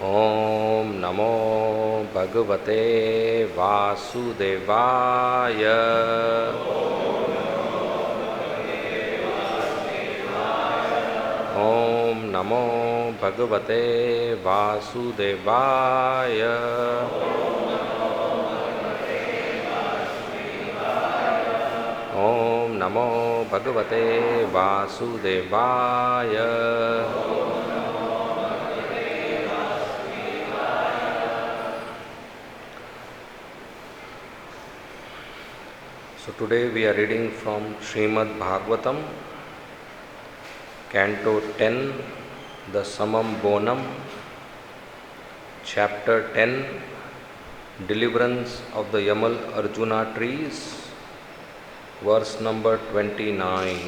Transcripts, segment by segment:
ॐ नमो भगवते वासुदेवाय। ॐ नमो भगवते वासुदेवाय। ॐ नमो भगवते वासुदेवाय। So today we are reading from Srimad Bhagavatam, Canto 10, the Samam Bonam, Chapter 10, Deliverance of the Yamal Arjuna trees, verse number 29.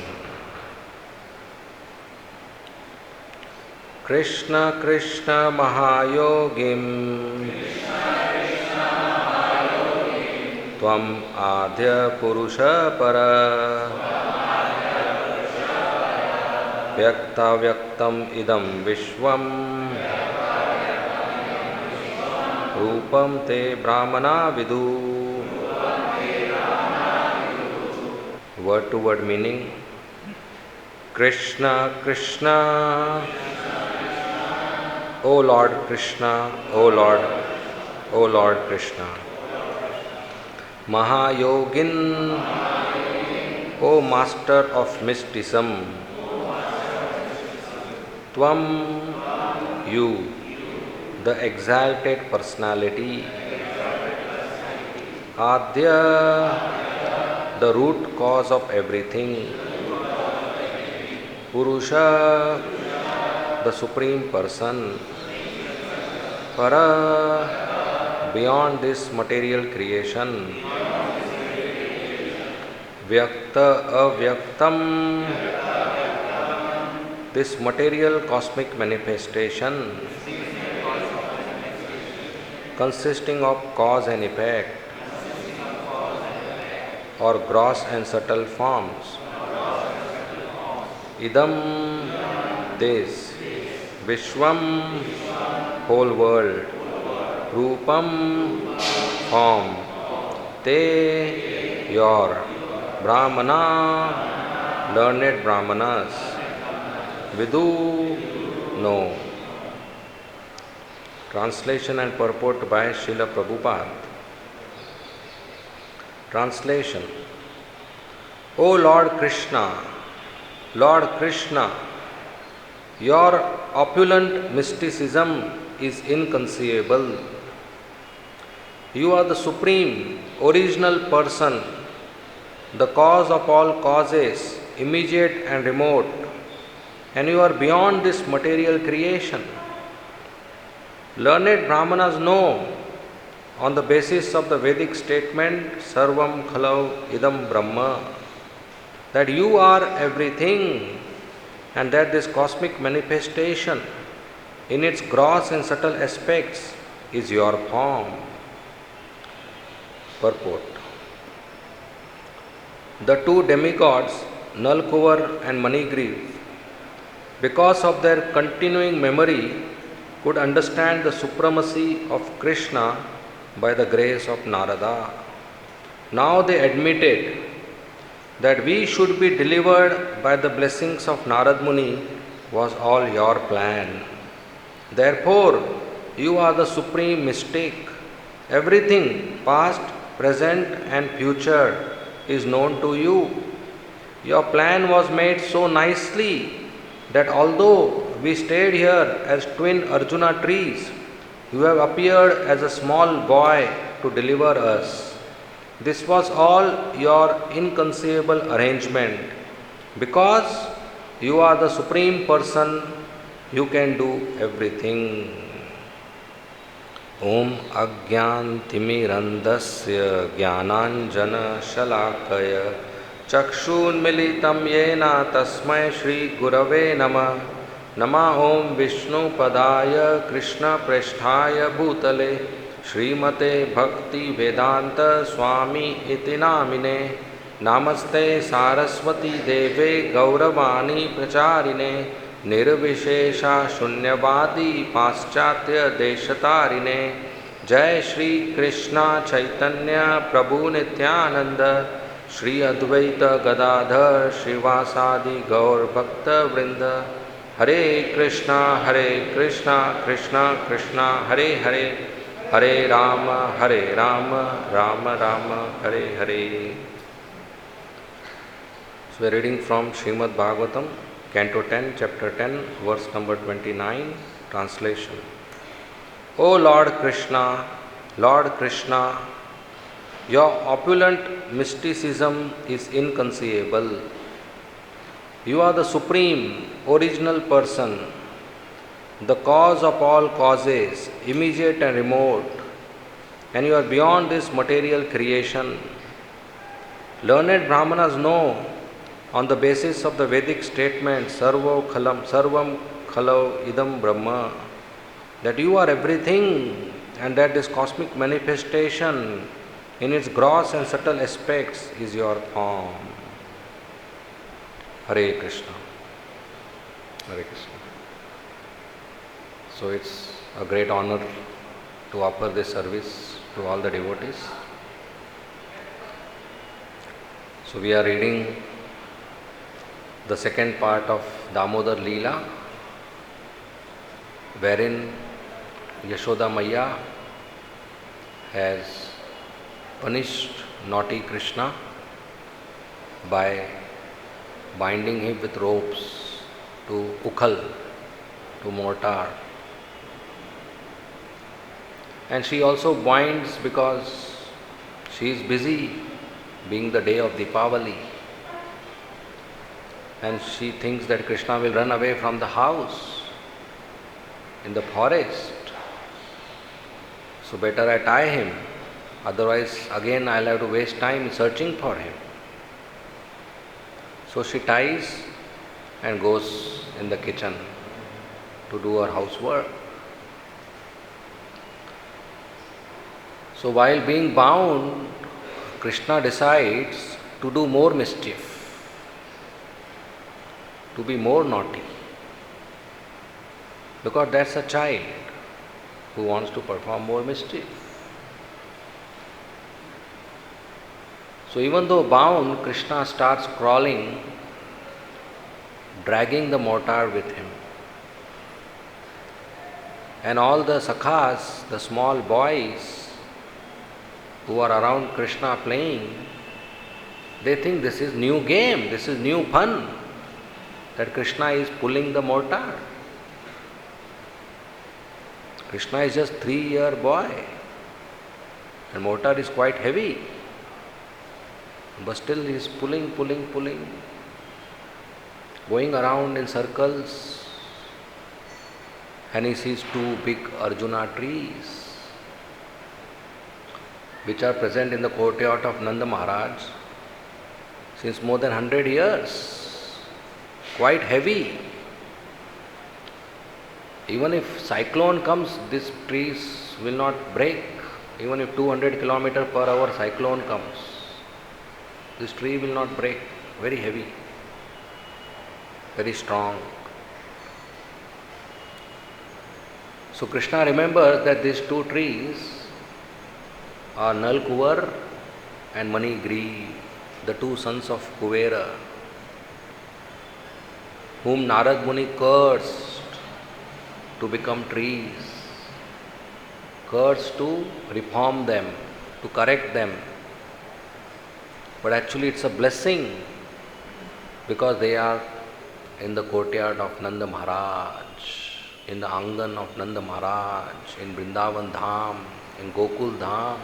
Krishna Krishna Mahayogim Tvam Adhya Purusha Para Vyakta Vyaktam Idam Vishwam Rupam Te Brahmana Vidu. Word to word meaning. Krishna Krishna, O Lord Krishna, O Lord Krishna. Mahayogin, O Master of Mysticism. Tvam, you, the exalted personality. Adya, the root cause of everything. Purusha, the Supreme Person. Para, beyond this material creation. Vyakta Avyaktam, this material cosmic manifestation consisting of cause and effect, or gross and subtle forms. Idam, this. Vishwam, whole world. Rupam, form. Te, your. Brahmana, learned Brahmanas. Vidu, know. Translation and purport by Srila Prabhupada. Translation. O Lord Krishna, your opulent mysticism is inconceivable. You are the supreme, original person, the cause of all causes, immediate and remote, and you are beyond this material creation. Learned Brahmanas know, on the basis of the Vedic statement, Sarvam Khalau Idam Brahma, that you are everything, and that this cosmic manifestation, in its gross and subtle aspects, is your form. Purport. The two demigods, Nalkuvar and Manigriv, because of their continuing memory, could understand the supremacy of Krishna by the grace of Narada. Now they admitted that we should be delivered by the blessings of Narad Muni was all your plan. Therefore, you are the supreme mystic. Everything, past, present and future, is known to you. Your plan was made so nicely that although we stayed here as twin Arjuna trees, you have appeared as a small boy to deliver us. This was all your inconceivable arrangement. Because you are the Supreme Person, you can do everything. Om Ajnantimirandasya Jnananjana Shalakaya Chakshunmilitam Yena Tasmai Shri Gurave Namah. Nama Om Vishnu Padaya Krishna Preshthaya Bhutale Srimate Bhakti Vedanta Swami Iti Namine. Namaste Saraswati Deve Gauravani Pracharine निर्विशेषा शून्यवादी पाश्चात्य देशतारिणे जय श्री कृष्णा चैतन्य प्रभु नित्यानंद श्री अद्वैत गदाधर श्रीवासादि गौर भक्त वृंद हरे Krishna Krishna Krishna Hare Hare Hare Ram Ram Ram Hare Hare. So we are reading from Srimad Bhagavatam, Canto 10, Chapter 10, verse number 29, translation. O Lord Krishna, your opulent mysticism is inconceivable. You are the supreme, original person, the cause of all causes, immediate and remote, and you are beyond this material creation. Learned Brahmanas know, on the basis of the Vedic statement, Sarvam Khalau Idam Brahma, that you are everything and that this cosmic manifestation in its gross and subtle aspects is your form. Hare Krishna. Hare Krishna. So it's a great honor to offer this service to all the devotees. So we are reading the second part of Damodar Leela, wherein Yashoda Maya has punished naughty Krishna by binding him with ropes to ukhal, to mortar. And she also binds because she is busy, being the day of Deepavali. And she thinks that Krishna will run away from the house in the forest. So better I tie him, otherwise again I'll have to waste time searching for him. So she ties and goes in the kitchen to do her housework. So while being bound, Krishna decides to do more mischief, to be more naughty, because that's a child who wants to perform more mischief. So even though bound, Krishna starts crawling, dragging the mortar with him. And all the sakhas, the small boys who are around Krishna playing, they think this is new game, this is new fun, that Krishna is pulling the mortar. Krishna is just 3-year boy and mortar is quite heavy, but still he is pulling, going around in circles, and he sees 2 big Arjuna trees which are present in the courtyard of Nanda Maharaj since more than 100 years, quite heavy. Even if cyclone comes, these trees will not break. Even if 200 km/h cyclone comes, this tree will not break. Very heavy, very strong. So Krishna remembers that these 2 trees are Nal Kuvar and Manigriv, the 2 sons of Kuvera, whom Narad Muni cursed to become trees, cursed to reform them, to correct them. But actually it's a blessing, because they are in the courtyard of Nanda Maharaj, in the Angan of Nanda Maharaj, in Vrindavan Dham, in Gokul Dham,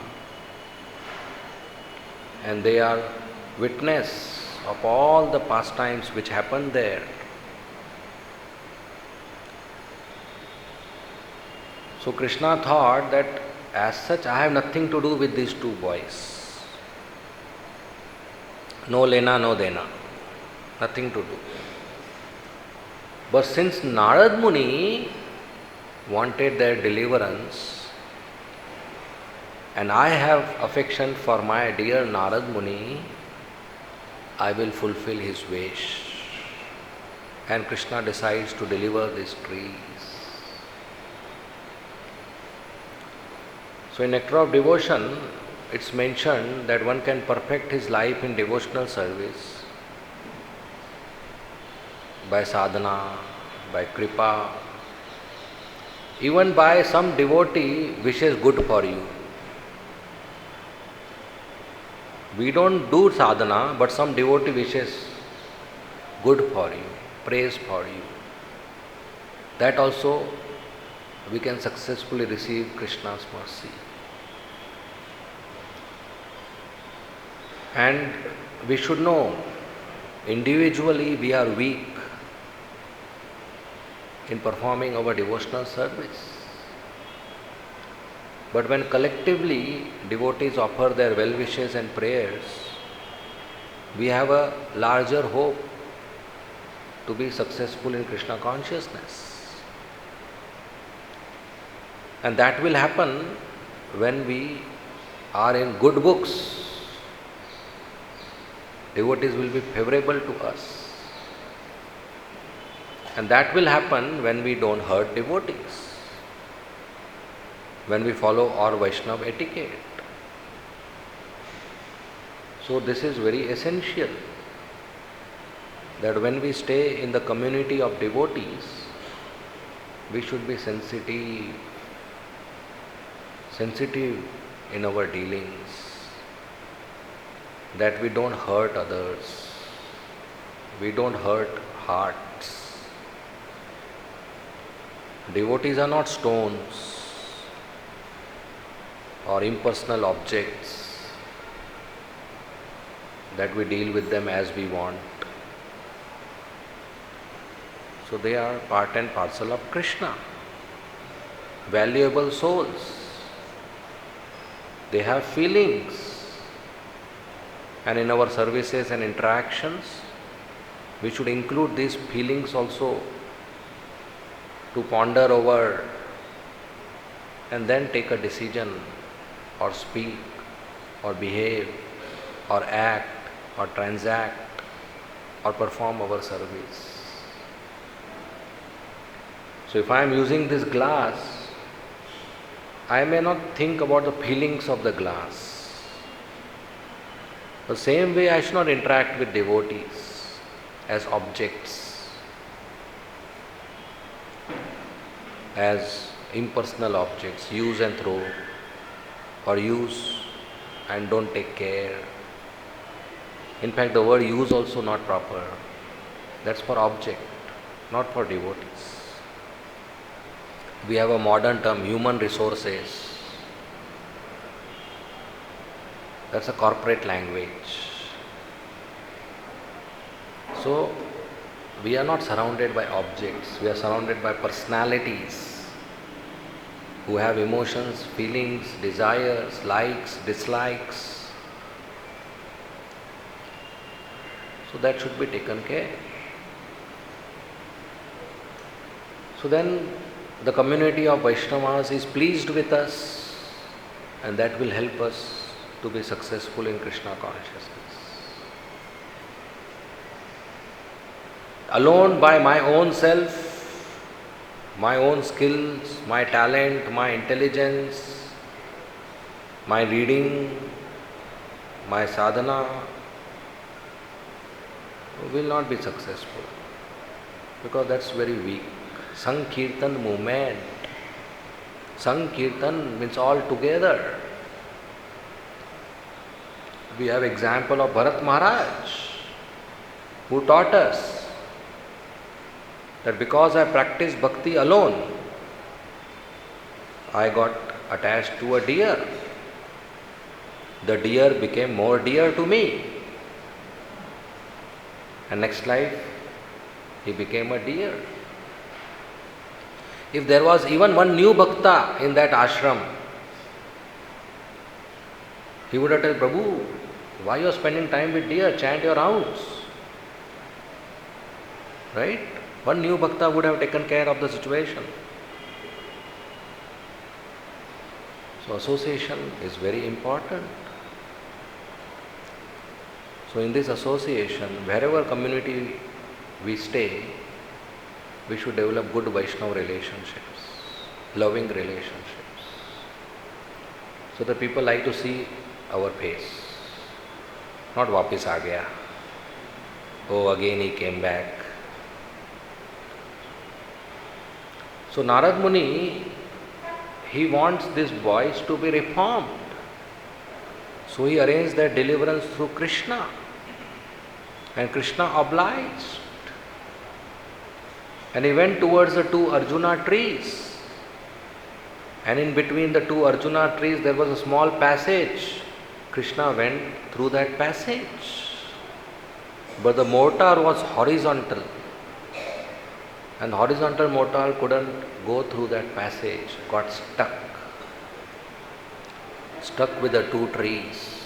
and they are witness of all the pastimes which happened there. So Krishna thought that as such I have nothing to do with these 2 boys. No lena, no dena, nothing to do. But since Narad Muni wanted their deliverance, and I have affection for my dear Narad Muni, I will fulfill his wish. and Krishna decides to deliver these trees. So in Nectar of Devotion, it's mentioned that one can perfect his life in devotional service by sadhana, by kripa, even by some devotee wishes good for you. We don't do sadhana, but some devotee wishes good for you, praise for you. That also we can successfully receive Krishna's mercy. And we should know, individually we are weak in performing our devotional service. But when collectively devotees offer their well wishes and prayers, we have a larger hope to be successful in Krishna consciousness. And that will happen when we are in good books. Devotees will be favorable to us. And that will happen when we don't hurt devotees, when we follow our Vaishnava etiquette. So this is very essential, that when we stay in the community of devotees, we should be sensitive in our dealings, that we don't hurt others, we don't hurt hearts. Devotees are not stones or impersonal objects that we deal with them as we want. So they are part and parcel of Krishna, valuable souls. They have feelings, and in our services and interactions, we should include these feelings also, to ponder over and then take a decision, or speak, or behave, or act, or transact, or perform our service. So if I am using this glass, I may not think about the feelings of the glass. The same way I should not interact with devotees as objects, as impersonal objects, use and throw, or use and don't take care. In fact, the word use also not proper. That's for object, not for devotees. We have a modern term, human resources. That's a corporate language. So, we are not surrounded by objects, we are surrounded by personalities who have emotions, feelings, desires, likes, dislikes. So that should be taken care. So then the community of Vaishnavas is pleased with us, and that will help us to be successful in Krishna consciousness. Alone by my own self, my own skills, my talent, my intelligence, my reading, my sadhana will not be successful, because that's very weak. Sankirtan movement. Sankirtan means all together. We have example of Bharat Maharaj, who taught us that because I practiced bhakti alone, I got attached to a deer. The deer became more dear to me. And next life, he became a deer. If there was even one new bhakta in that ashram, he would have told, Prabhu, why you are spending time with deer? Chant your rounds. Right? One new bhakta would have taken care of the situation. So association is very important. So in this association, wherever community we stay, we should develop good Vaishnava relationships, loving relationships. So that people like to see our face. Not vapis aa gaya. Oh, again he came back. So Narad Muni, he wants these boys to be reformed. So he arranged their deliverance through Krishna. And Krishna obliged. And he went towards the two Arjuna trees. And in between the two Arjuna trees there was a small passage. Krishna went through that passage. But the mortar was horizontal. And the horizontal mortar couldn't go through that passage, got stuck. Stuck with the two trees.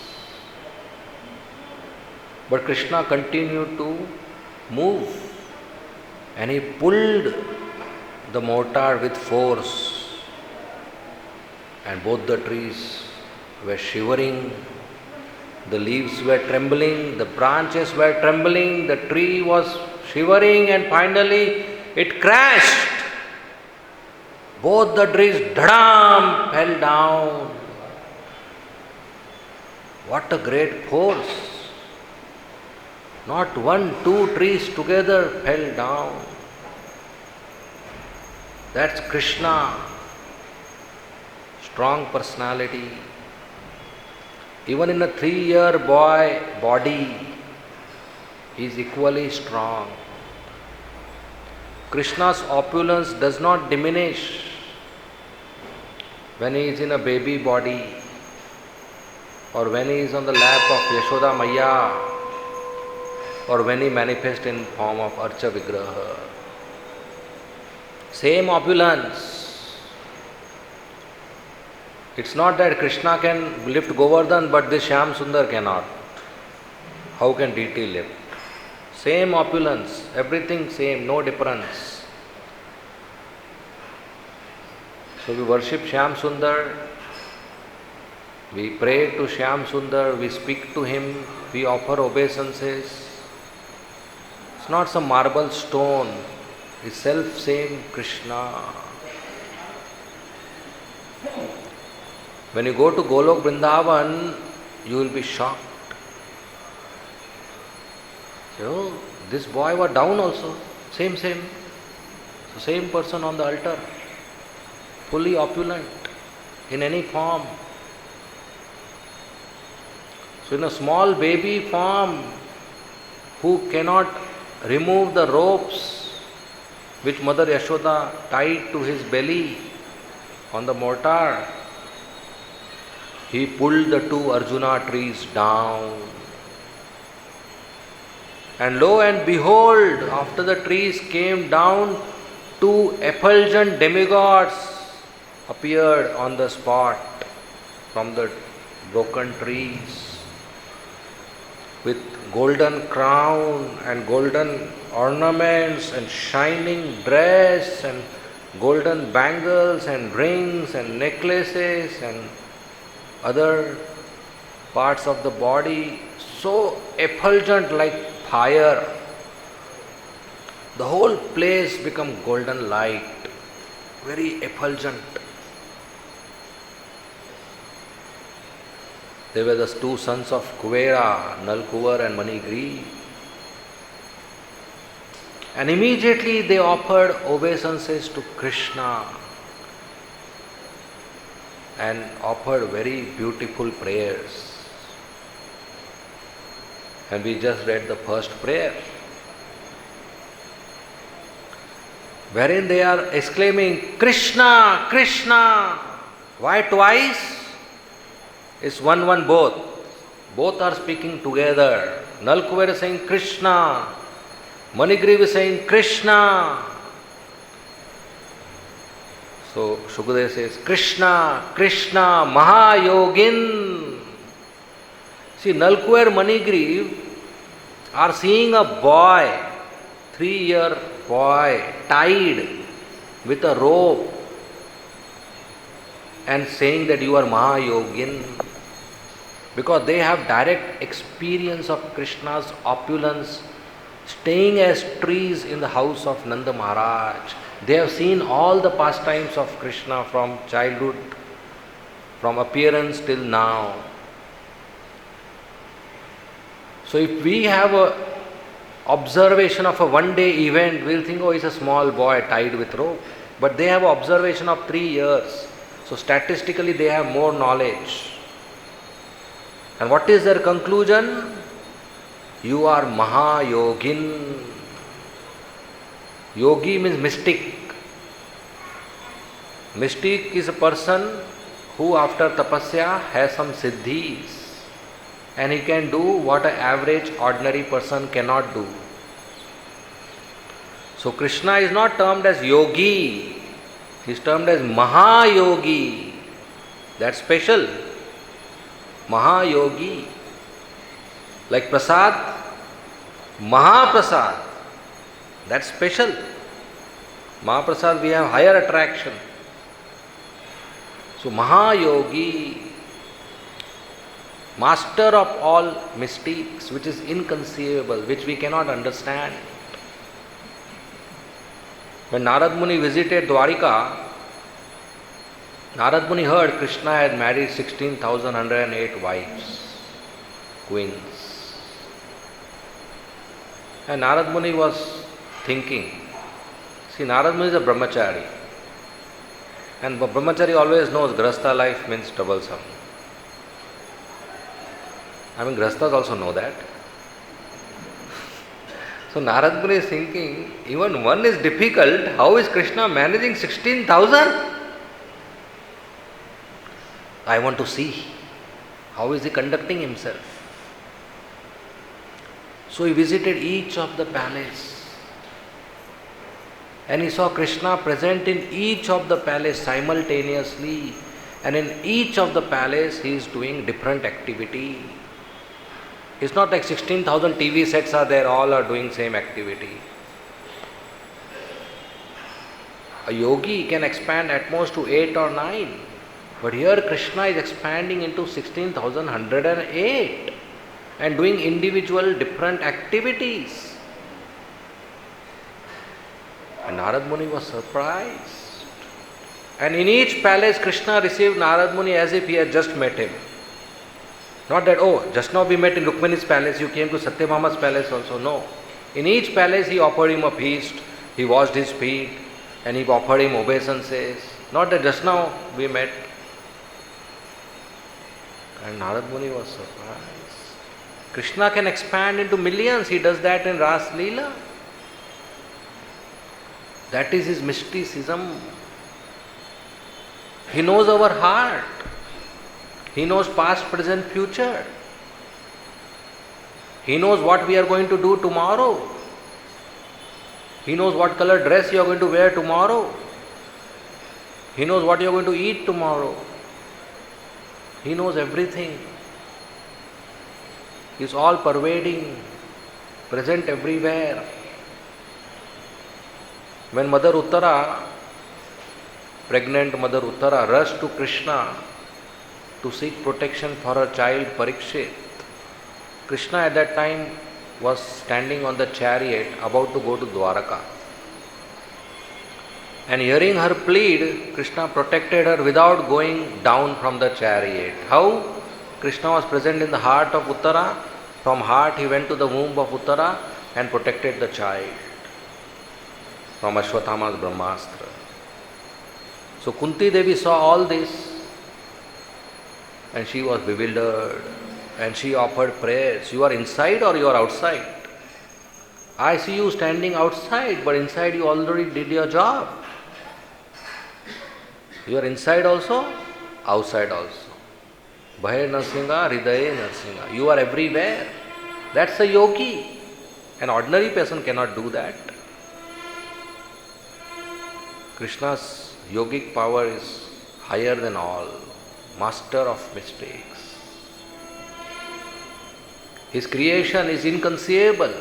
But Krishna continued to move. And he pulled the mortar with force. And both the trees were shivering. The leaves were trembling, the branches were trembling, the tree was shivering, and finally it crashed. Both the trees, dhadam, fell down. What a great force. Not one, two trees together fell down. That's Krishna. Strong personality. Even in a 3-year boy body, he is equally strong. Krishna's opulence does not diminish when he is in a baby body or when he is on the lap of Yashoda Maya or when he manifests in form of Archa Vigraha. Same opulence. It's not that Krishna can lift Govardhan but this Shyam Sundar cannot. How can deity lift? Same opulence, everything same, no difference. So we worship Shyam Sundar, we pray to Shyam Sundar, we speak to him, we offer obeisances. It's not some marble stone, it's self-same Krishna. When you go to Golok Vrindavan, you will be shocked. You know, this boy was down also, same. So same person on the altar, fully opulent, in any form. So in a small baby form, who cannot remove the ropes which Mother Yashoda tied to his belly on the mortar, he pulled the two Arjuna trees down. And lo and behold, after the trees came down, two effulgent demigods appeared on the spot from the broken trees with golden crown and golden ornaments and shining dress and golden bangles and rings and necklaces and other parts of the body, so effulgent like fire. The whole place became golden light, very effulgent. They were the two sons of Kuvera, Nalkuvar and Manigriv. And immediately they offered obeisances to Krishna and offered very beautiful prayers. And we just read the first prayer, wherein they are exclaiming, Krishna, Krishna. Why twice? It's one both. Both are speaking together. Nalkuvar is saying Krishna, Manigriv is saying Krishna. So Shukadeva says, Krishna, Krishna, Mahayogin. See, Nalkuvar, Manigriv are seeing a boy, 3-year boy, tied with a rope and saying that you are Mahayogin, because they have direct experience of Krishna's opulence staying as trees in the house of Nanda Maharaj. They have seen all the pastimes of Krishna from childhood, from appearance till now. So if we have a observation of a one-day event, we'll think, oh, it's a small boy tied with rope. But they have observation of 3 years. So statistically they have more knowledge. And what is their conclusion? You are Mahayogin. Yogi means mystic. Mystic is a person who after tapasya has some siddhis. And he can do what an average ordinary person cannot do. So Krishna is not termed as yogi, he is termed as Mahayogi. That's special. Mahayogi. Like Prasad, Mahaprasad. That's special. Mahaprasad we have higher attraction. So Mahayogi, master of all mystics, which is inconceivable, which we cannot understand. When Narad Muni visited Dwarika, Narad Muni heard Krishna had married 16,108 wives, queens. And Narad Muni was thinking, see, Narad Muni is a brahmachari. And brahmachari always knows grahastha life means troublesome. I mean, grahasthas also know that. So Narad Muni is thinking, even one is difficult, how is Krishna managing 16,000? I want to see. How is he conducting himself? So he visited each of the palace. And he saw Krishna present in each of the palace simultaneously. And in each of the palace he is doing different activity. It's not like 16,000 TV sets are there, all are doing same activity. A yogi can expand at most to 8 or 9. But here Krishna is expanding into 16,108 and doing individual different activities. And Narad Muni was surprised. And in each palace Krishna received Narad Muni as if he had just met him. Not that, oh, just now we met in Rukmini's palace, you came to Satyabhama's palace also. No. In each palace he offered him a feast, he washed his feet, and he offered him obeisances. Not that just now we met. And Narad Muni was surprised. Krishna can expand into millions, he does that in Ras Leela. That is his mysticism. He knows our heart. He knows past, present, future. He knows what we are going to do tomorrow. He knows what color dress you are going to wear tomorrow. He knows what you are going to eat tomorrow. He knows everything. He is all pervading, present everywhere. When Mother Uttara, pregnant Mother Uttara, rushed to Krishna to seek protection for her child Parikshit, Krishna at that time was standing on the chariot about to go to Dwaraka. And hearing her plead, Krishna protected her without going down from the chariot. How? Krishna was present in the heart of Uttara. From heart he went to the womb of Uttara and protected the child from Ashwatthama's Brahmastra. So Kunti Devi saw all this and she was bewildered and she offered prayers. You are inside or you are outside? I see you standing outside, but inside you already did your job. You are inside also, outside also. Bhaya Narsinga, Hridaye Narsinga. You are everywhere. That's a yogi. An ordinary person cannot do that. Krishna's yogic power is higher than all. Master of mystics. His creation is inconceivable.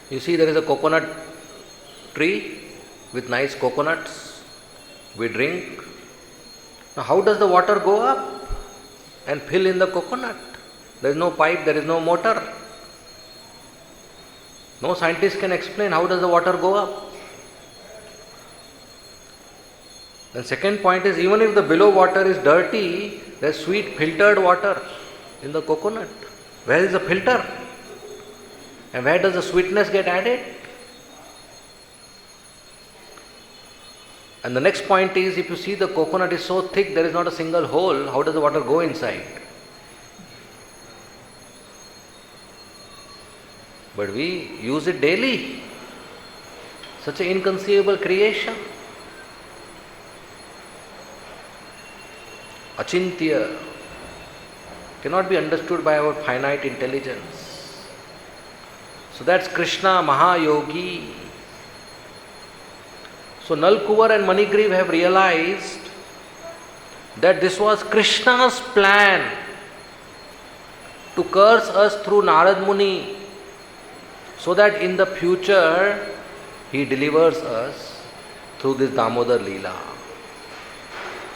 You see, there is a coconut tree with nice coconuts. We drink. Now, how does the water go up and fill in the coconut? There is no pipe, there is no motor. No scientist can explain how does the water go up. The second point is, even if the below water is dirty, there is sweet filtered water in the coconut. Where is the filter? And where does the sweetness get added? And the next point is, if you see the coconut is so thick, there is not a single hole, how does the water go inside? But we use it daily. Such an inconceivable creation. Achintya cannot be understood by our finite intelligence. So that's Krishna Mahayogi. So Nalkuvar and Manigriv have realized that this was Krishna's plan to curse us through Narad Muni, so that in the future he delivers us through this Damodar Leela.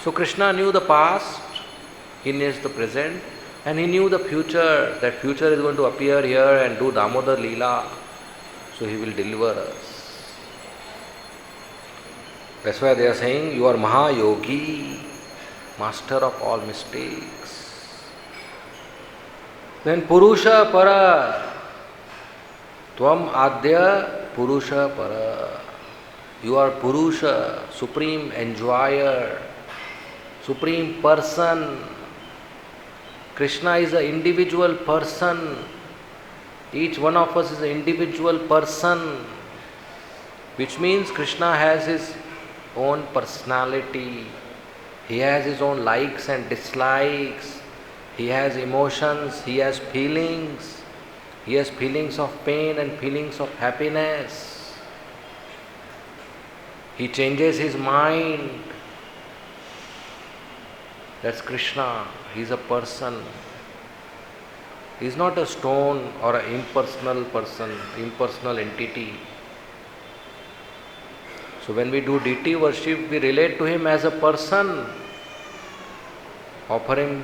So Krishna knew the past, he knows the present, and he knew the future, that future is going to appear here and do Damodar Leela, so he will deliver us. That's why they are saying, you are Mahayogi, master of all mistakes. Then Purusha Para, Tvam Adya Purusha Para. You are Purusha, supreme enjoyer, supreme person. Krishna is an individual person. Each one of us is an individual person, which means Krishna has his own personality. He has his own likes and dislikes. He has emotions. He has feelings. He has feelings of pain and feelings of happiness. He changes his mind. That's Krishna. He is a person. He is not a stone or an impersonal person, impersonal entity. So when we do deity worship, we relate to him as a person. Offer him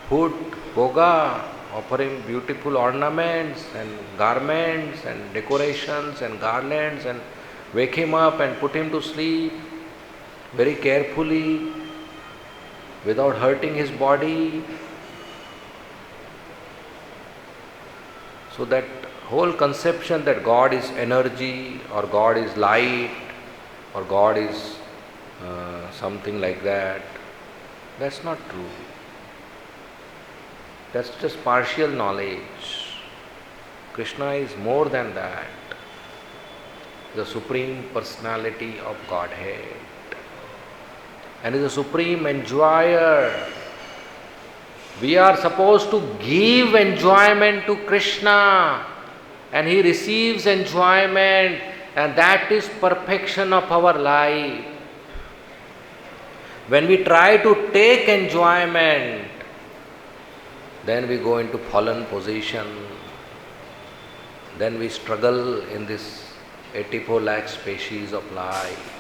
food, bhoga, offer him beautiful ornaments and garments and decorations and garlands, and wake him up and put him to sleep very carefully without hurting his body. So that whole conception that God is energy or God is light or God is something like that, that's not true. That's just partial knowledge. Krishna is more than that. The Supreme Personality of Godhead. And is a supreme enjoyer. We are supposed to give enjoyment to Krishna, and he receives enjoyment, and that is perfection of our life. When we try to take enjoyment, then we go into fallen position. Then we struggle in this 84 lakh species of life.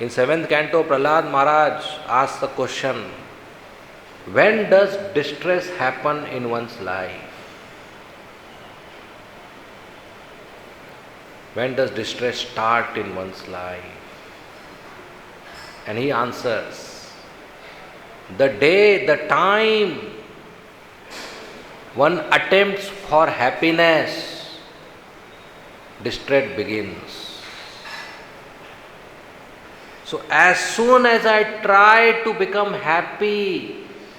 In 7th canto, Prahlad Maharaj asks the question, when does distress happen in one's life? When does distress start in one's life? And he answers, the day, the time one attempts for happiness, distress begins. So as soon as I try to become happy,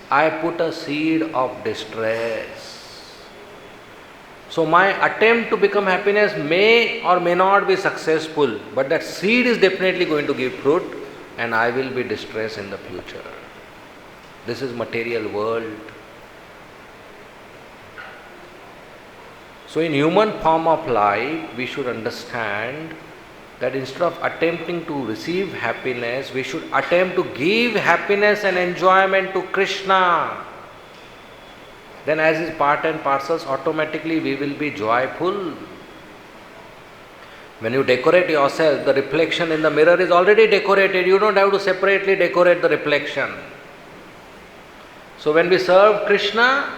I put a seed of distress. So my attempt to become happiness may or may not be successful, but that seed is definitely going to give fruit, and I will be distressed in the future. This is material world. So in human form of life, we should understand that instead of attempting to receive happiness, we should attempt to give happiness and enjoyment to Krishna. Then as is part and parcel, automatically we will be joyful. When you decorate yourself, the reflection in the mirror is already decorated. You don't have to separately decorate the reflection. So when we serve Krishna,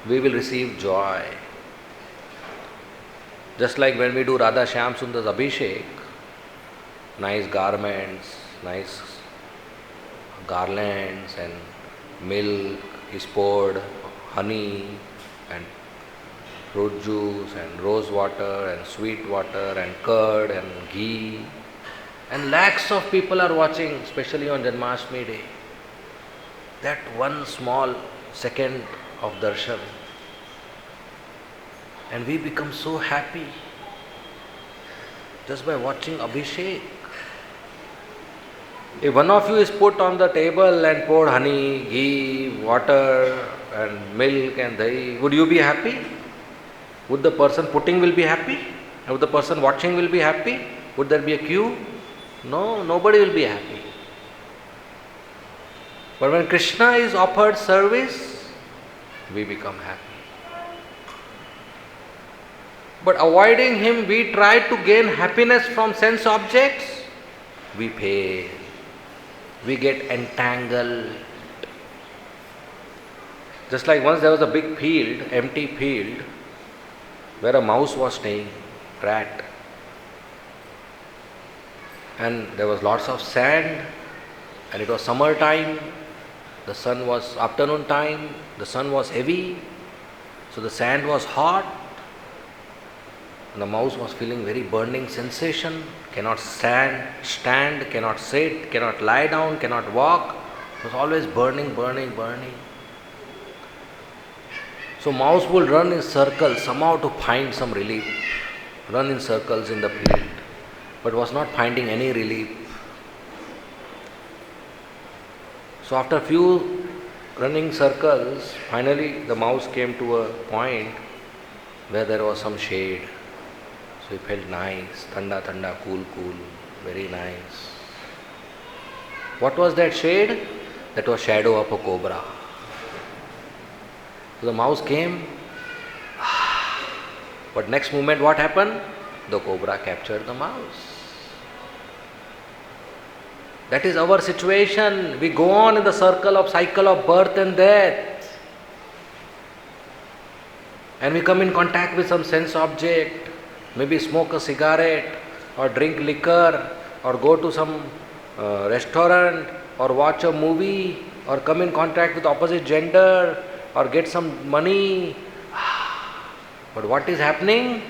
we will receive joy. Just like when we do Radha Shyam Sundar's Abhishek, nice garments, nice garlands and milk is poured, honey and fruit juice and rose water and sweet water and curd and ghee, and lakhs of people are watching, especially on Janmashtami day. That one small second of darshan, and we become so happy just by watching Abhishek. If one of you is put on the table and poured honey, ghee, water and milk and dahi, would you be happy? Would the person putting will be happy? Would the person watching will be happy? Would there be a queue? No, nobody will be happy. But when Krishna is offered service, we become happy. But avoiding him, we try to gain happiness from sense objects, we fail. We get entangled. Just like once there was a big field, empty field, where a mouse was staying, rat. And there was lots of sand, and it was summer time, the sun was afternoon time, the sun was heavy, so the sand was hot, and the mouse was feeling very burning sensation, cannot stand, cannot sit, cannot lie down, cannot walk. It was always burning. So mouse would run in circles somehow to find some relief, run in circles in the field, but was not finding any relief. So after a few running circles, finally the mouse came to a point where there was some shade. So he felt nice, thanda, cool, very nice. What was that shade? That was shadow of a cobra. So the mouse came, but next moment what happened? The cobra captured the mouse. That is our situation. We go on in the cycle of birth and death. And we come in contact with some sense object, maybe smoke a cigarette or drink liquor or go to some restaurant or watch a movie or come in contact with opposite gender or get some money. But what is happening?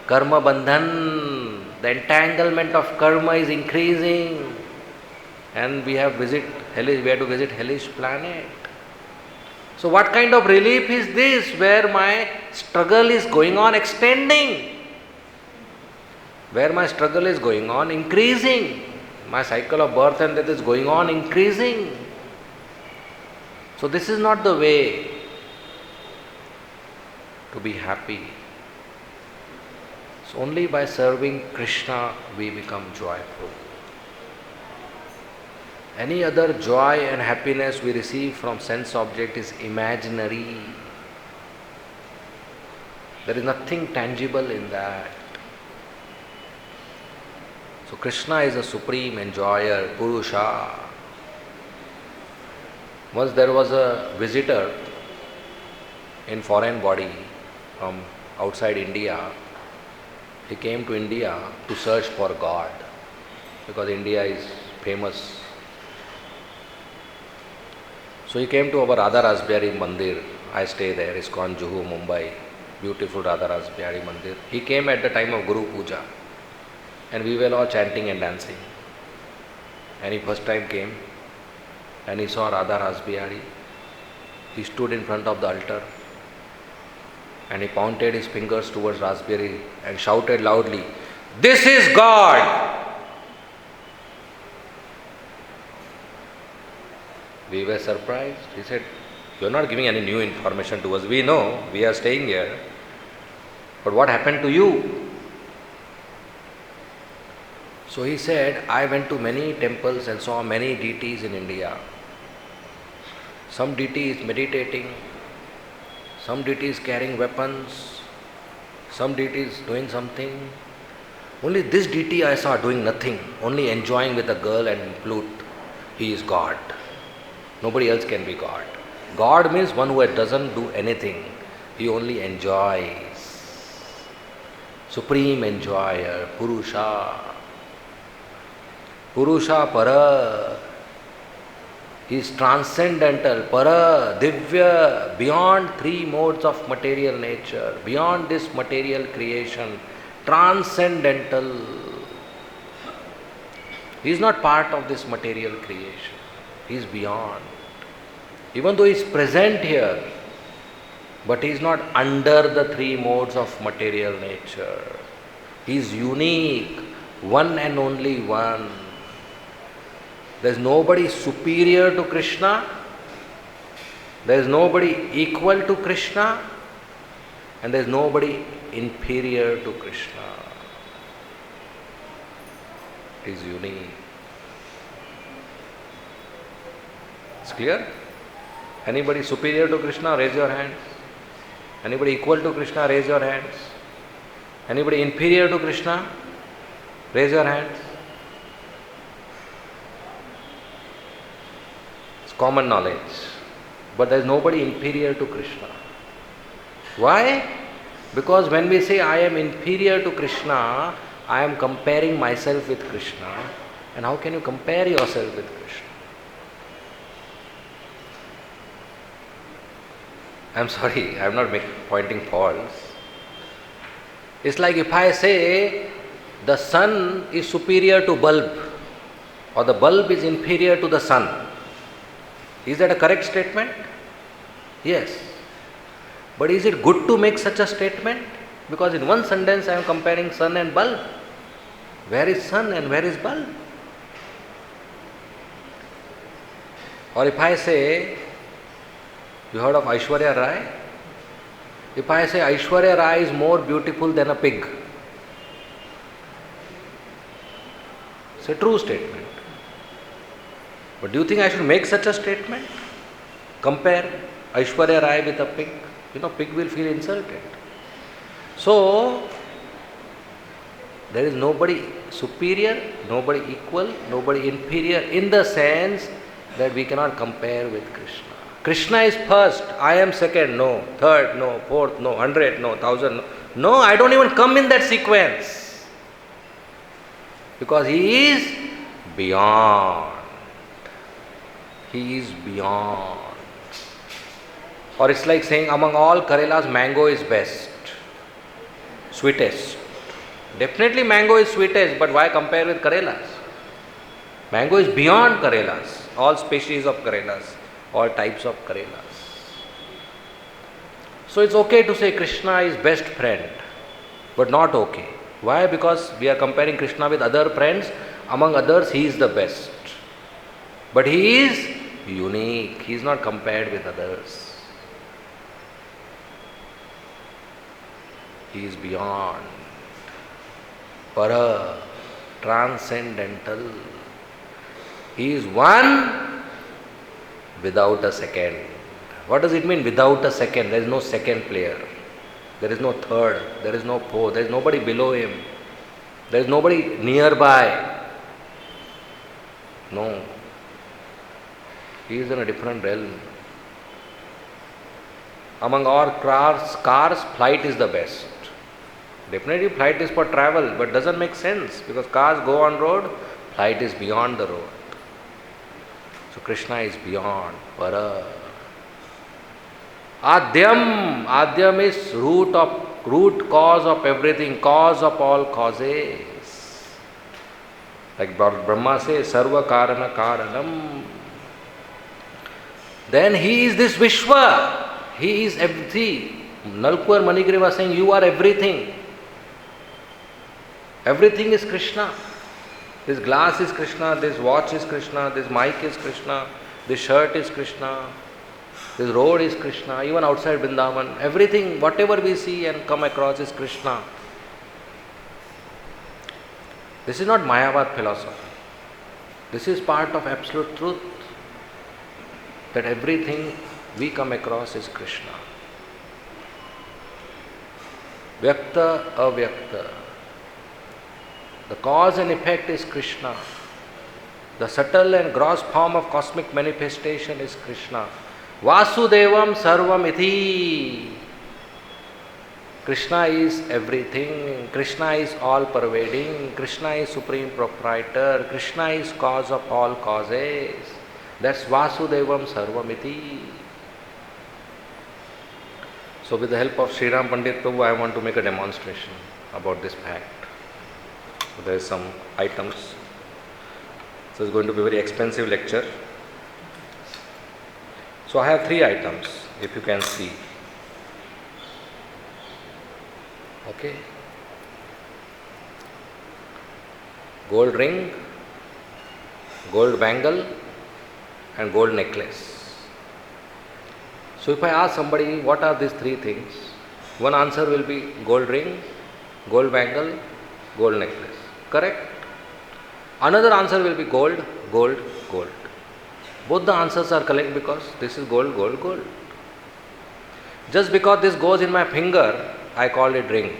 Karma bandhan, the entanglement of karma is increasing, and we have to visit hellish planet. So what kind of relief is this where my struggle is going on extending? Where my struggle is going on increasing? My cycle of birth and death is going on increasing. So this is not the way to be happy. So only by serving Krishna we become joyful. Any other joy and happiness we receive from sense object is imaginary. There is nothing tangible in that. So Krishna is a supreme enjoyer, Purusha. Once there was a visitor in foreign body from outside India. He came to India to search for God because India is famous. So he came to our Radha Rasbihari Mandir. I stay there, ISKCON Juhu, Mumbai. Beautiful Radha Rasbihari Mandir. He came at the time of Guru Puja. And we were all chanting and dancing. And he first time came and he saw Radha Rasbihari. He stood in front of the altar and he pointed his fingers towards Rasbihari and shouted loudly, "This is God!" We were surprised. He said, "You are not giving any new information to us. We know, we are staying here. But what happened to you?" So he said, "I went to many temples and saw many deities in India. Some deity is meditating, some deity is carrying weapons, some deity is doing something. Only this deity I saw doing nothing, only enjoying with a girl and flute. He is God. Nobody else can be God. God means one who doesn't do anything. He only enjoys. supreme enjoyer, Purusha. Purusha Para. He is transcendental, Para, Divya, beyond three modes of material nature, beyond this material creation, transcendental. He is not part of this material creation. He is beyond. Even though he is present here, but he is not under the three modes of material nature. He is unique, one and only one. There is nobody superior to Krishna. There is nobody equal to Krishna. And there is nobody inferior to Krishna. It is unique. It's clear? Anybody superior to Krishna, raise your hands. Anybody equal to Krishna, raise your hands. Anybody inferior to Krishna, raise your hands. It's common knowledge. But there is nobody inferior to Krishna. Why? Because when we say I am inferior to Krishna, I am comparing myself with Krishna. And how can you compare yourself with Krishna? I am sorry, I am not pointing faults. It's like if I say the sun is superior to bulb or the bulb is inferior to the sun. Is that a correct statement? Yes. But is it good to make such a statement? Because in one sentence I am comparing sun and bulb. Where is sun and where is bulb? Or if I say, you heard of Aishwarya Rai? If I say Aishwarya Rai is more beautiful than a pig, it's a true statement. But do you think I should make such a statement? Compare Aishwarya Rai with a pig? Pig will feel insulted. So, there is nobody superior, nobody equal, nobody inferior in the sense that we cannot compare with Krishna. Krishna is first, I am second, no, third, no, fourth, no, 100, no, 1000, no. No, I don't even come in that sequence. Because he is beyond. He is beyond. Or it's like saying among all Karelas, mango is best, sweetest. Definitely mango is sweetest, but why compare with Karelas? Mango is beyond Karelas, all species of Karelas, all types of Karelas. So it's okay to say Krishna is best friend, but not okay. Why? Because we are comparing Krishna with other friends. Among others, he is the best. But he is unique. He is not compared with others. He is beyond, para, transcendental. He is one without a second. What does it mean without a second? There is no second player. There is no third. There is no fourth. There is nobody below him. There is nobody nearby. No. He is in a different realm. Among all cars, flight is the best. Definitely flight is for travel, but doesn't make sense because cars go on road, flight is beyond the road. So Krishna is beyond, para. Adyam is root cause of everything, cause of all causes. Like Brahma says, Sarva Karana Karanam. Then he is this Vishwa. He is everything. Nalkuvar Manigri was saying, you are everything. Everything is Krishna. This glass is Krishna, this watch is Krishna, this mic is Krishna, this shirt is Krishna, this road is Krishna, even outside Vrindavan, everything, whatever we see and come across is Krishna. This is not Mayavad philosophy. This is part of absolute truth, that everything we come across is Krishna. Vyakta, avyakta. The cause and effect is Krishna. The subtle and gross form of cosmic manifestation is Krishna. Vasudevam sarvam iti. Krishna is everything, Krishna is all pervading, Krishna is supreme proprietor, Krishna is cause of all causes. That's Vasudevam Sarvamiti. So with the help of Sri Ram Pandit Prabhu, I want to make a demonstration about this fact. So there is some items. So it's going to be a very expensive lecture. So I have 3 items, if you can see. Okay. Gold ring, gold bangle, and gold necklace. So if I ask somebody what are these 3 things, one answer will be gold ring, gold bangle, gold necklace. Correct? Another answer will be gold, gold, gold. Both the answers are correct because this is gold, gold, gold. Just because this goes in my finger, I call it ring.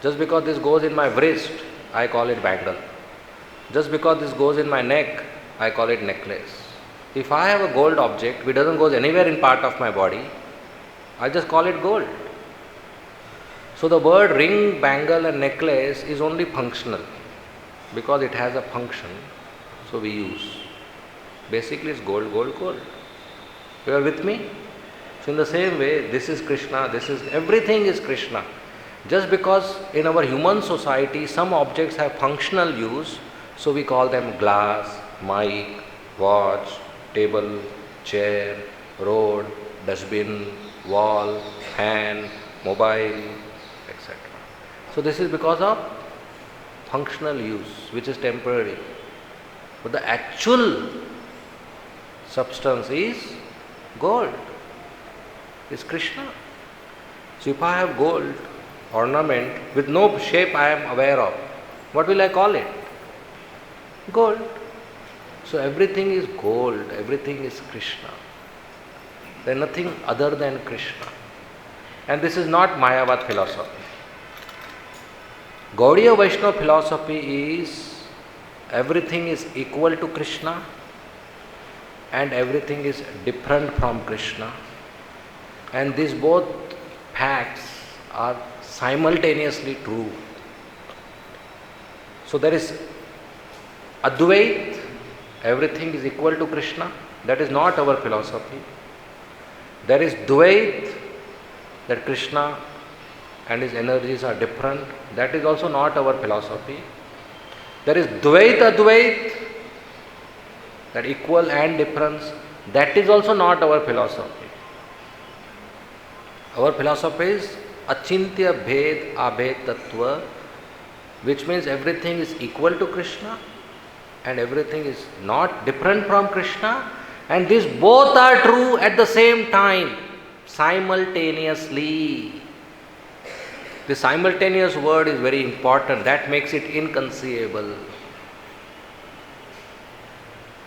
Just because this goes in my wrist, I call it bangle. Just because this goes in my neck, I call it necklace. If I have a gold object which doesn't go anywhere in part of my body, I just call it gold. So the word ring, bangle and necklace is only functional because it has a function, so we use. Basically it's gold, gold, gold. You are with me? So in the same way, this is Krishna, everything is Krishna. Just because in our human society some objects have functional use, so we call them glass, mic, watch, table, chair, road, dustbin, wall, fan, mobile, etc. So this is because of functional use, which is temporary. But the actual substance is gold, is Krishna. So if I have gold ornament with no shape I am aware of, what will I call it? Gold. So everything is gold, everything is Krishna. There is nothing other than Krishna. And this is not Mayavad philosophy. Gaudiya Vaishnava philosophy is everything is equal to Krishna and everything is different from Krishna. And these both facts are simultaneously true. So there is Advait, everything is equal to Krishna. That is not our philosophy. There is Dvait, that Krishna and his energies are different. That is also not our philosophy. There is Dvait Advait, that equal and difference. That is also not our philosophy. Our philosophy is Achintya Bhed Abhed Tattva, which means everything is equal to Krishna and everything is not different from Krishna, and these both are true at the same time, simultaneously. The simultaneous word is very important, that makes it inconceivable.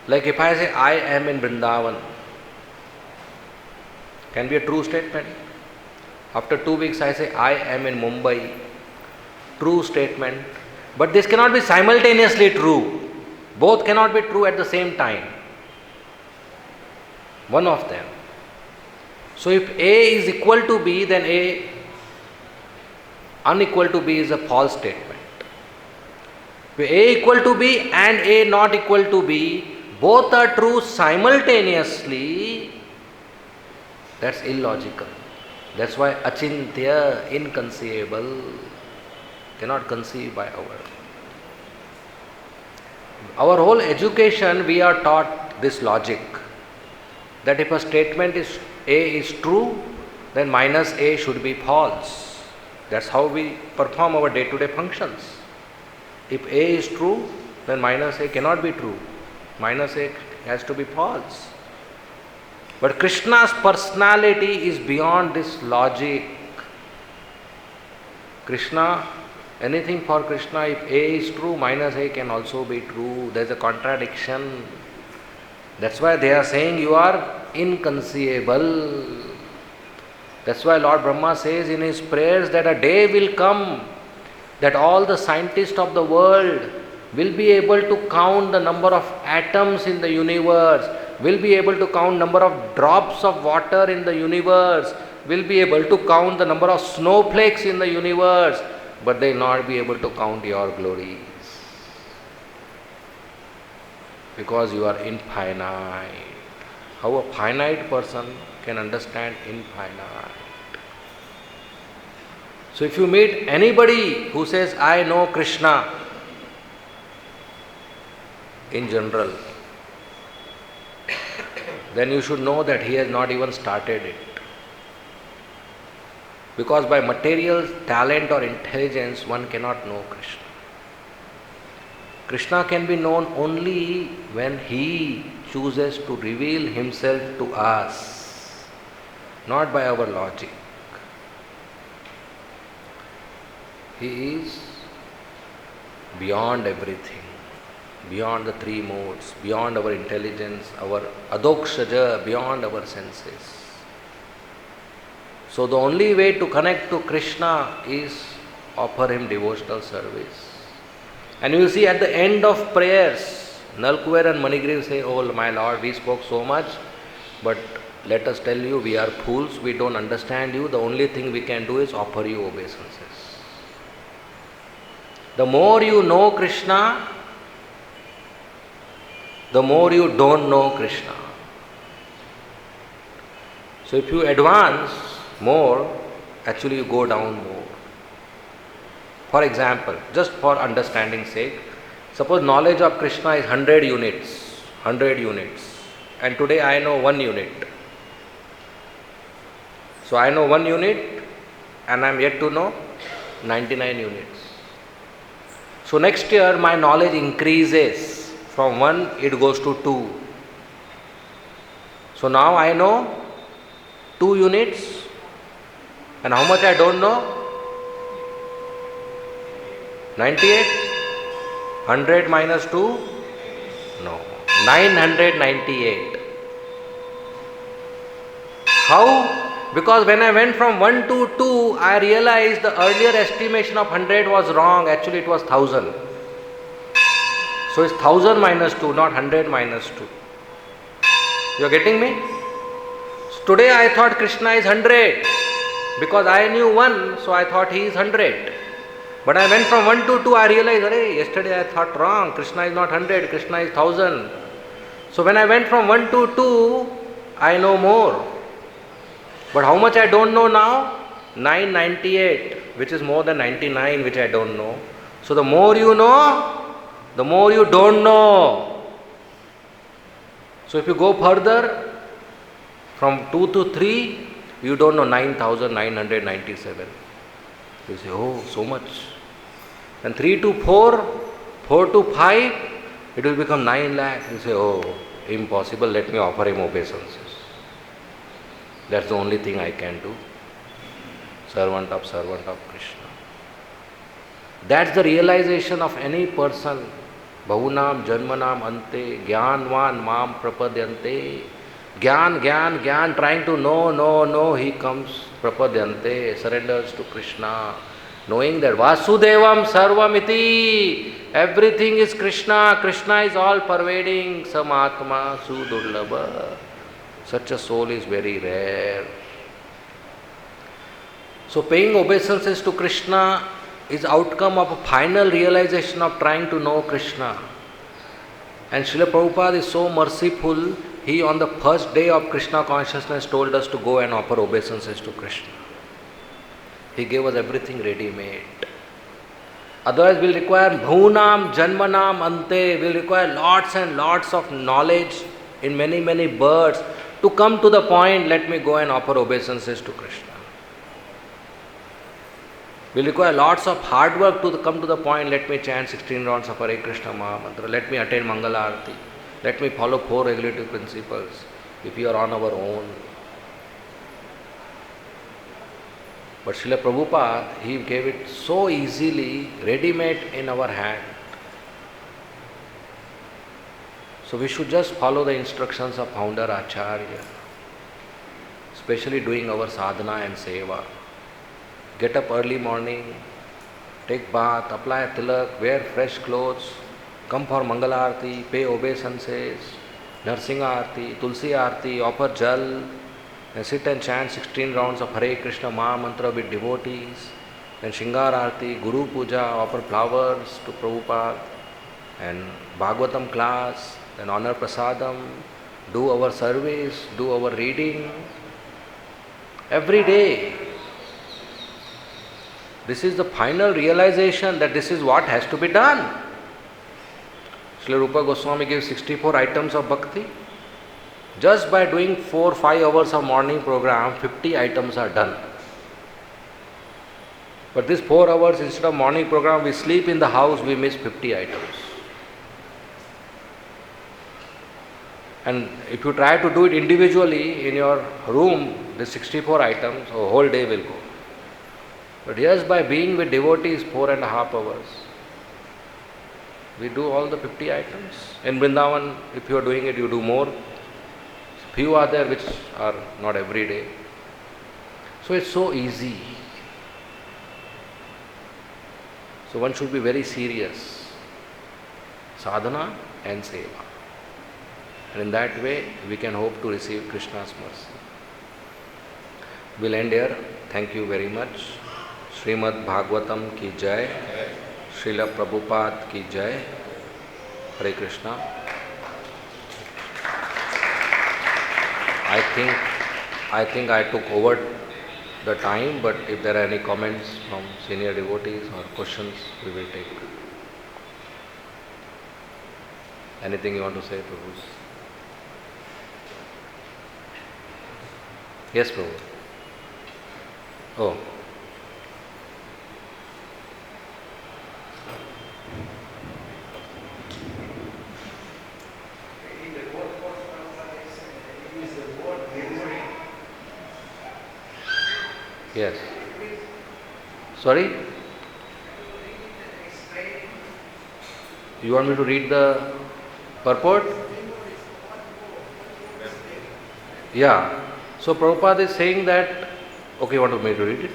Like if I say I am in Vrindavan, can be a true statement. After 2 weeks I say I am in Mumbai, true statement. But this cannot be simultaneously true. Both cannot be true at the same time. One of them. So if A is equal to B, then A unequal to B is a false statement. If A equal to B and A not equal to B, both are true simultaneously, that's illogical. That's why achintya, inconceivable, cannot conceive by our whole education we are taught this logic, that if a statement is A is true, then minus A should be false. That's how we perform our day-to-day functions. If A is true, then minus A cannot be true. Minus A has to be false. But Krishna's personality is beyond this logic. Krishna, anything for Krishna, if A is true, minus A can also be true. There is a contradiction. That's why they are saying you are inconceivable. That's why Lord Brahma says in his prayers that a day will come that all the scientists of the world will be able to count the number of atoms in the universe, will be able to count number of drops of water in the universe, will be able to count the number of snowflakes in the universe, but they will not be able to count your glories. Because you are infinite. How a finite person can understand infinite? So if you meet anybody who says, I know Krishna, in general, then you should know that he has not even started it. Because by material talent or intelligence, one cannot know Krishna. Krishna can be known only when he chooses to reveal himself to us, not by our logic. He is beyond everything, beyond the three modes, beyond our intelligence, our adokshaja, beyond our senses. So the only way to connect to Krishna is offer him devotional service. And you will see at the end of prayers, Nalkuver and Manigriv say, oh my Lord, we spoke so much, but let us tell you, we are fools, we don't understand you, the only thing we can do is offer you obeisances. The more you know Krishna, the more you don't know Krishna. So if you advance more, actually you go down more. For example, just for understanding sake, suppose knowledge of Krishna is 100 units, and today I know 1 unit. So I know 1 unit and I am yet to know 99 units. So next year my knowledge increases, from 1 it goes to 2. So now I know 2 units, and how much I don't know? 98? 100 minus 2? No. 998. How? Because when I went from 1 to 2, I realized the earlier estimation of 100 was wrong. Actually it was 1000. So it's 1000 minus 2, not 100 minus 2. You are getting me? So today I thought Krishna is 100. Because I knew 1, so I thought he is 100. But I went from 1 to 2, I realized, yesterday I thought wrong, Krishna is not 100, Krishna is 1000. So when I went from 1 to 2, I know more. But how much I don't know now? 998, which is more than 99, which I don't know. So the more you know, the more you don't know. So if you go further, from 2 to 3, you don't know 9997. You say, oh, so much. And 3 to 4, 4 to 5, it will become 9 lakh. You say, oh, impossible, let me offer him obeisances. That's the only thing I can do. Servant of Krishna. That's the realization of any person. Bahunam janmanam ante jnanvan mam prapadyante. Gyan, trying to know, he comes, prapadyante, surrenders to Krishna, knowing that Vasudevam Sarvamiti, everything is Krishna, Krishna is all pervading, Samatma Sudurlabha. Such a soul is very rare. So paying obeisances to Krishna is outcome of a final realization of trying to know Krishna. And Srila Prabhupada is so merciful. He on the first day of Krishna consciousness told us to go and offer obeisances to Krishna. He gave us everything ready-made. Otherwise we'll require bhunam, janmanam, ante, we'll require lots and lots of knowledge in many births to come to the point, let me go and offer obeisances to Krishna. We'll require lots of hard work to come to the point, let me chant 16 rounds of Hare Krishna Maha Mantra, let me attend Mangala Arati. Let me follow 4 regulative principles if we are on our own. But Srila Prabhupada, he gave it so easily, ready-made in our hand. So we should just follow the instructions of founder Acharya, especially doing our sadhana and seva. Get up early morning, take bath, apply tilak, wear fresh clothes, come for Mangala Arati, pay obeisances, Narsingha Arati, Tulsi Arati, offer jal, and sit and chant 16 rounds of Hare Krishna Maha Mantra with devotees, then Shingar Arati, Guru Puja, offer flowers to Prabhupada, and Bhagavatam class, then honor Prasadam, do our service, do our reading, every day. This is the final realization that this is what has to be done. Srila Rupa Goswami gives 64 items of bhakti. Just by doing 4-5 hours of morning program, 50 items are done. But these 4 hours instead of morning program, we sleep in the house, we miss 50 items. And if you try to do it individually in your room, the 64 items, a whole day will go. But just by being with devotees 4.5 hours, we do all the 50 items. In Vrindavan, if you are doing it, you do more. Few are there which are not every day. So it's so easy. So one should be very serious. Sadhana and seva. And in that way, we can hope to receive Krishna's mercy. We'll end here. Thank you very much. Srimad Bhagavatam ki jai. Srila Prabhupada ki jai. Hare Krishna. I think I took over the time, but if there are any comments from senior devotees or questions, we will take. Anything you want to say, Prabhu? Yes, Prabhu. Oh. Yes. Sorry? You want me to read the purport? Yeah. So Prabhupada is saying that, okay, you want me to read it?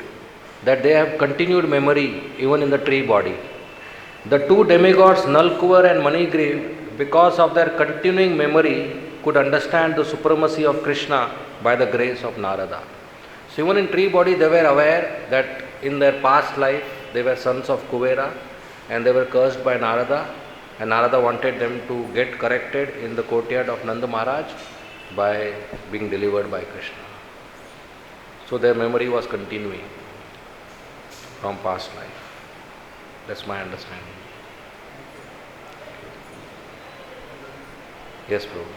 That they have continued memory even in the tree body. The two demigods Nalkuvar and Manigriv, because of their continuing memory, could understand the supremacy of Krishna by the grace of Narada. So even in tree body they were aware that in their past life they were sons of Kuvera and they were cursed by Narada, and Narada wanted them to get corrected in the courtyard of Nanda Maharaj by being delivered by Krishna. So their memory was continuing from past life. That's my understanding. Yes, Prabhu.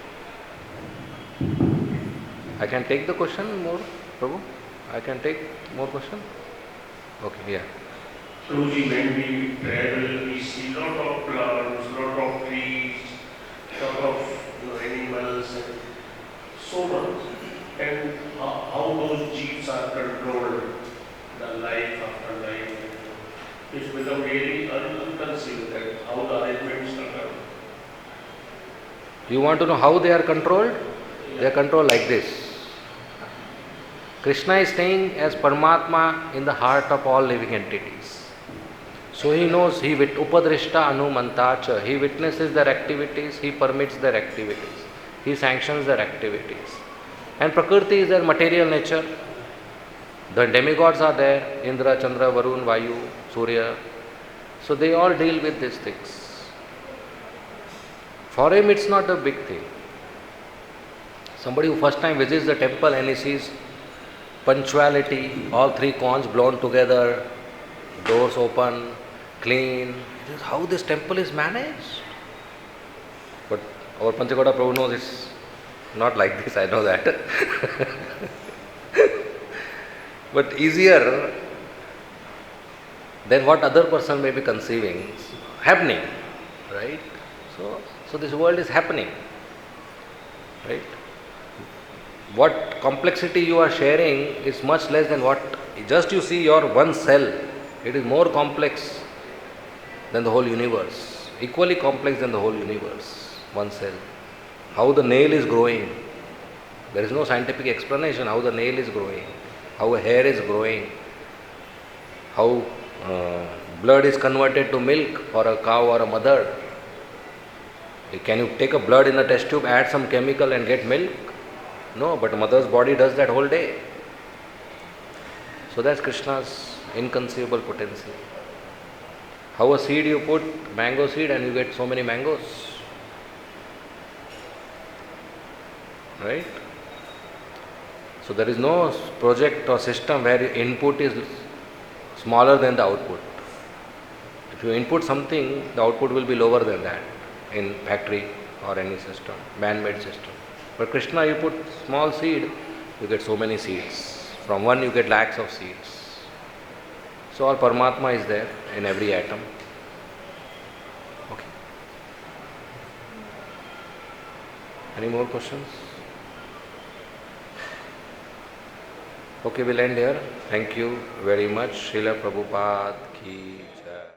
I can take the question more, Prabhu? I can take more question? Okay, yeah. Prabhuji, when we travel, we see lot of plants, lot of trees, lot of animals, and so much. And how those jeeps are controlled, the life after life, it's become really unconceived that how the arrangements are done. You want to know how they are controlled? Yeah. They are controlled like this. Krishna is staying as Paramatma in the heart of all living entities. So he knows, he upadrishta anumantacha, he witnesses their activities, he permits their activities, he sanctions their activities. And Prakriti is their material nature. The demigods are there, Indra, Chandra, Varun, Vayu, Surya. So they all deal with these things. For him it's not a big thing. Somebody who first time visits the temple and he sees punctuality, all three cones blown together, doors open, clean. This is how this temple is managed. But our Panchagoda Prabhu knows it's not like this, I know that. But easier than what other person may be conceiving, happening, right? So this world is happening, right? What complexity you are sharing is much less than what just you see your one cell. It is more complex than the whole universe, equally complex than the whole universe, one cell. How the nail is growing, there is no scientific explanation how the nail is growing, how a hair is growing, how blood is converted to milk for a cow or a mother. Can you take a blood in a test tube, add some chemical and get milk? No, but mother's body does that whole day. So that's Krishna's inconceivable potency. How a seed you put, mango seed, and you get so many mangoes. Right? So there is no project or system where input is smaller than the output. If you input something, the output will be lower than that in factory or any system, man-made system. But Krishna, you put small seed, you get so many seeds. From one you get lakhs of seeds. So all Paramatma is there in every atom. Okay. Any more questions? Okay, we'll end here. Thank you very much. Srila Prabhupada ki